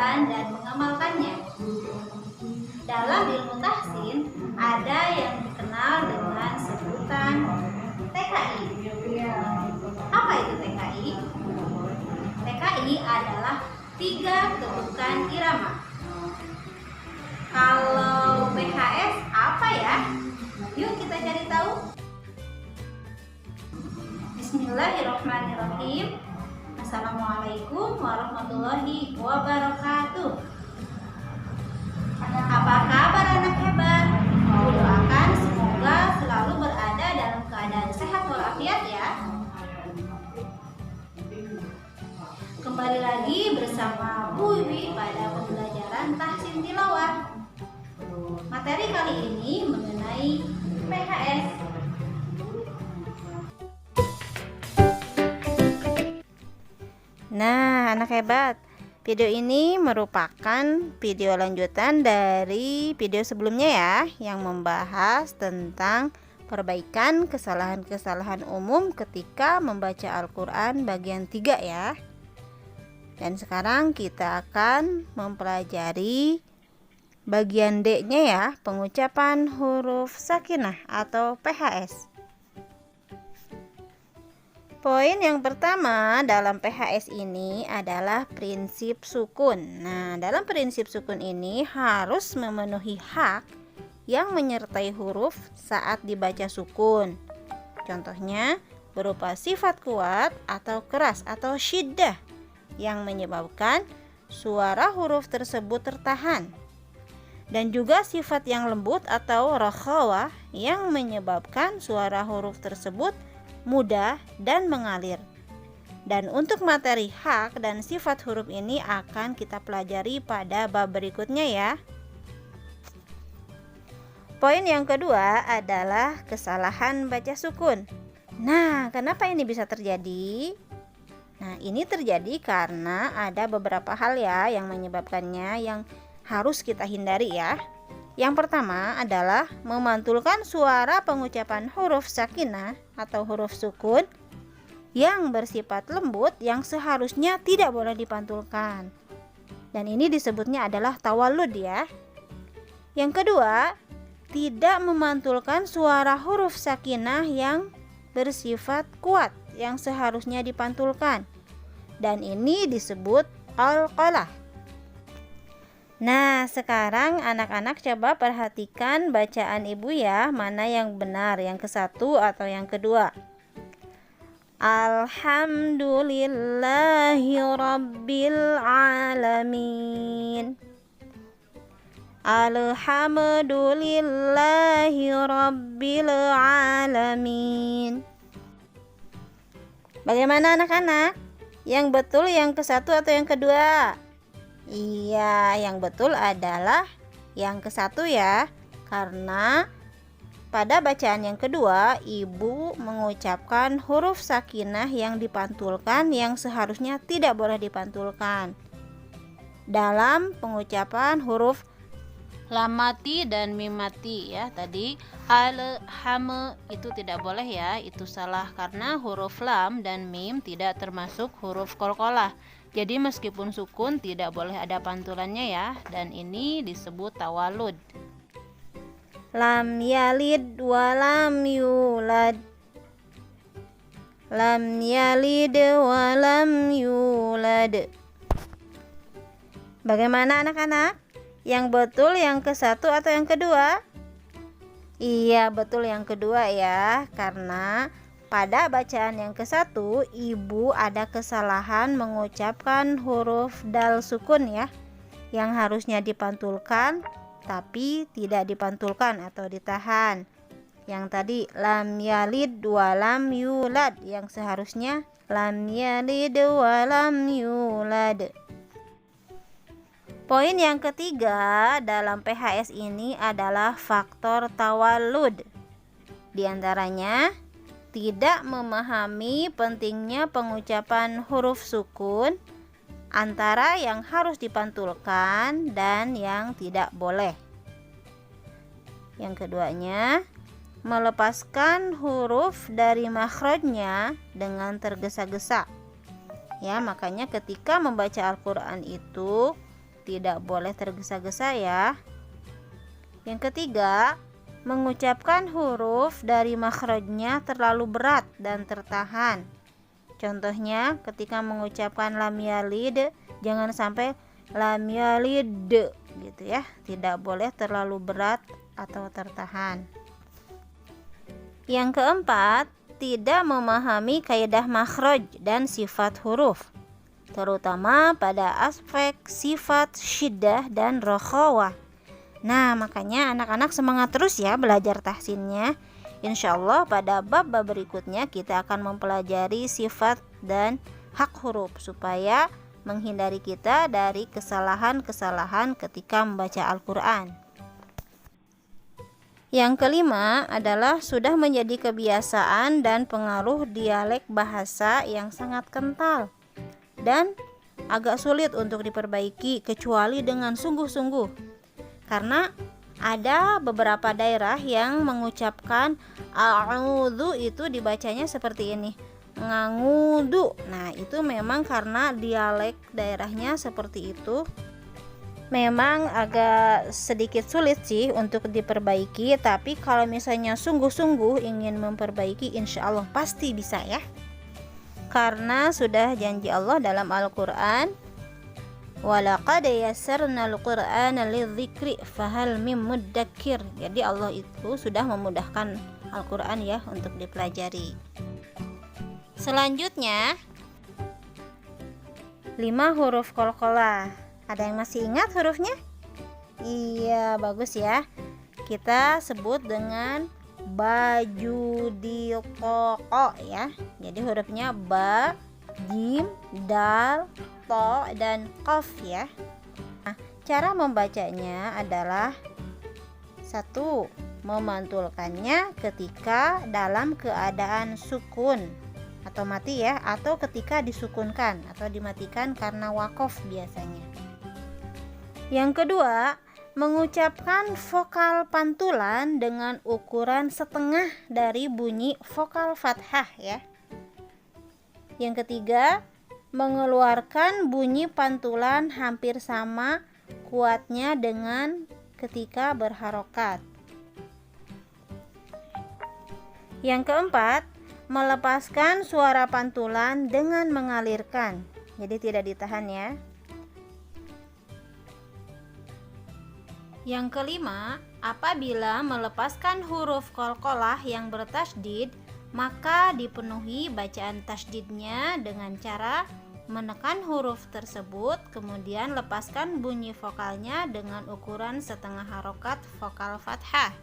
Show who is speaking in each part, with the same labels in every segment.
Speaker 1: menghafalkan dan mengamalkannya. Dalam ilmu tahsin ada yang dikenal dengan sebutan TKI. Apa itu TKI? TKI adalah 3 ketukan irama. Kalau PHS apa ya? Yuk kita cari tahu. Bismillahirrahmanirrahim. Assalamualaikum warahmatullahi wabarakatuh. Apa kabar anak hebat? Doakan semoga selalu berada dalam keadaan sehat walafiat ya. Kembali lagi bersama Bu Wiwi pada pembelajaran tahsin tilawah. Materi kali ini mengenai PHS.
Speaker 2: Nah, anak hebat, video ini merupakan video lanjutan dari video sebelumnya ya, yang membahas tentang perbaikan kesalahan-kesalahan umum ketika membaca Al-Quran bagian 3 ya. Dan sekarang kita akan mempelajari bagian D-nya ya, pengucapan huruf sakinah atau PHS. Poin yang pertama dalam PHS ini adalah prinsip sukun. Nah, dalam prinsip sukun ini harus memenuhi hak yang menyertai huruf saat dibaca sukun. Contohnya berupa sifat kuat atau keras atau syiddah yang menyebabkan suara huruf tersebut tertahan. Dan juga sifat yang lembut atau rakhawah yang menyebabkan suara huruf tersebut mudah dan mengalir. Dan untuk materi hak dan sifat huruf ini akan kita pelajari pada bab berikutnya ya. Poin yang kedua adalah kesalahan baca sukun. Nah, kenapa ini bisa terjadi? Nah, ini terjadi karena ada beberapa hal ya yang menyebabkannya yang harus kita hindari ya. Yang pertama adalah memantulkan suara pengucapan huruf sakinah atau huruf sukun yang bersifat lembut yang seharusnya tidak boleh dipantulkan. Dan ini disebutnya adalah tawallud ya. Yang kedua, tidak memantulkan suara huruf sakinah yang bersifat kuat yang seharusnya dipantulkan. Dan ini disebut alqalah. Nah, sekarang anak-anak coba perhatikan bacaan ibu ya, mana yang benar, yang ke-1 atau yang kedua. Alhamdulillahi rabbil alamin. Alhamdulillahi rabbil alamin. Bagaimana anak-anak? Yang betul yang ke-1 atau yang kedua? Iya, yang betul adalah yang ke-1 ya. Karena pada bacaan yang kedua, ibu mengucapkan huruf sakinah yang dipantulkan yang seharusnya tidak boleh dipantulkan. Dalam pengucapan huruf lam mati dan mim mati ya. Tadi alham itu tidak boleh ya, itu salah karena huruf lam dan mim tidak termasuk huruf qalqalah. Jadi meskipun sukun tidak boleh ada pantulannya ya, dan ini disebut tawallud. Lam yalid wa lam yulad. Lam yalid wa lam yulad. Bagaimana anak-anak? Yang betul yang ke-1 atau yang kedua? Iya, betul yang kedua ya, karena pada bacaan yang ke-1, ibu ada kesalahan mengucapkan huruf dal sukun ya, yang harusnya dipantulkan tapi tidak dipantulkan atau ditahan. Yang tadi lam yalid wa lam yulad, yang seharusnya lam yalid wa lam yulad. Poin yang ketiga dalam PHS ini adalah faktor tawallud. Di antaranya tidak memahami pentingnya pengucapan huruf sukun antara yang harus dipantulkan dan yang tidak boleh. Yang keduanya, melepaskan huruf dari makhrajnya dengan tergesa-gesa. Ya, makanya ketika membaca Al-Qur'an itu tidak boleh tergesa-gesa ya. Yang ketiga, mengucapkan huruf dari makhrajnya terlalu berat dan tertahan. Contohnya ketika mengucapkan lam yalid, jangan sampai lam yalid gitu ya. Tidak boleh terlalu berat atau tertahan. Yang keempat, tidak memahami kaidah makhraj dan sifat huruf, terutama pada aspek sifat syiddah dan rokhawah. Nah, makanya anak-anak semangat terus ya belajar tahsinnya. Insya Allah pada bab-bab berikutnya kita akan mempelajari sifat dan hak huruf supaya menghindari kita dari kesalahan-kesalahan ketika membaca Al-Quran. Yang kelima adalah sudah menjadi kebiasaan dan pengaruh dialek bahasa yang sangat kental dan agak sulit untuk diperbaiki kecuali dengan sungguh-sungguh. Karena ada beberapa daerah yang mengucapkan a'udzu itu dibacanya seperti ini, ngangudu. Nah, itu memang karena dialek daerahnya seperti itu. Memang agak sedikit sulit sih untuk diperbaiki, tapi kalau misalnya sungguh-sungguh ingin memperbaiki, insya Allah pasti bisa ya. Karena sudah janji Allah dalam Al-Quran, walaqad yassarnal Qur'ana lidzikri fahal mim muddakir. Jadi Allah itu sudah memudahkan Al-Quran ya untuk dipelajari. Selanjutnya 5 huruf qalqalah. Ada yang masih ingat hurufnya? Iya, bagus ya. Kita sebut dengan baju di toko ya. Jadi hurufnya ba, jim, dal, to, dan qaf ya. Nah, cara membacanya adalah 1. Memantulkannya ketika dalam keadaan sukun atau mati ya, atau ketika disukunkan atau dimatikan karena wakof biasanya. Yang kedua, mengucapkan vokal pantulan dengan ukuran setengah dari bunyi vokal fathah ya. Yang ketiga, mengeluarkan bunyi pantulan hampir sama kuatnya dengan ketika berharokat. Yang keempat, melepaskan suara pantulan dengan mengalirkan. Jadi tidak ditahan ya. Yang kelima, apabila melepaskan huruf qalqalah yang bertasydid, maka dipenuhi bacaan tasydidnya dengan cara menekan huruf tersebut, kemudian lepaskan bunyi vokalnya dengan ukuran setengah harokat vokal fathah.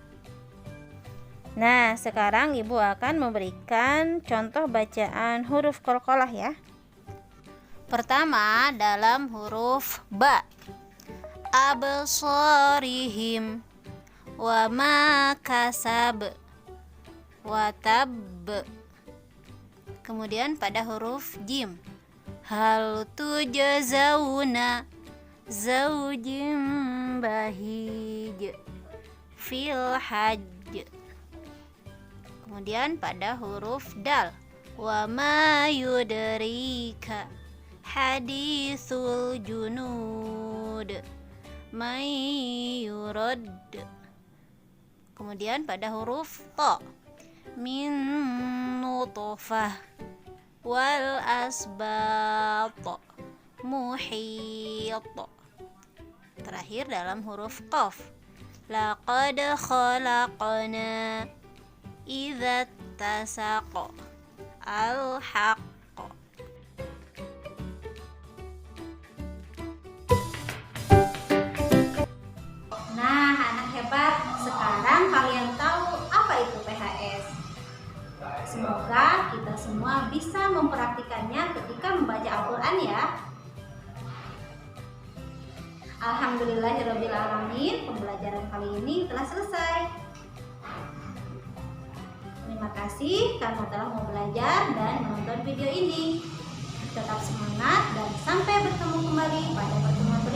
Speaker 2: Nah, sekarang Ibu akan memberikan contoh bacaan huruf qalqalah ya. Pertama, dalam huruf ba. Absarihim wa ma kasab wa tab. Kemudian pada huruf jim, hal tujzauna zaujim bahij fil hajj. Kemudian pada huruf dal, wa ma yudrika hadisul junud may yurad. Kemudian pada huruf ta, min nutfah wal asbat muhit. Terakhir dalam huruf qaf, laqad khalaqna idza tasaqa al haqq.
Speaker 1: Nah, anak hebat, sekarang kalian tahu apa itu PHS. Semoga kita semua bisa mempraktikannya ketika membaca Al-Quran ya. Alhamdulillahirrabbilalamin, pembelajaran kali ini telah selesai. Terima kasih karena telah mau belajar dan menonton video ini. Tetap semangat dan sampai bertemu kembali pada pertemuan berikutnya.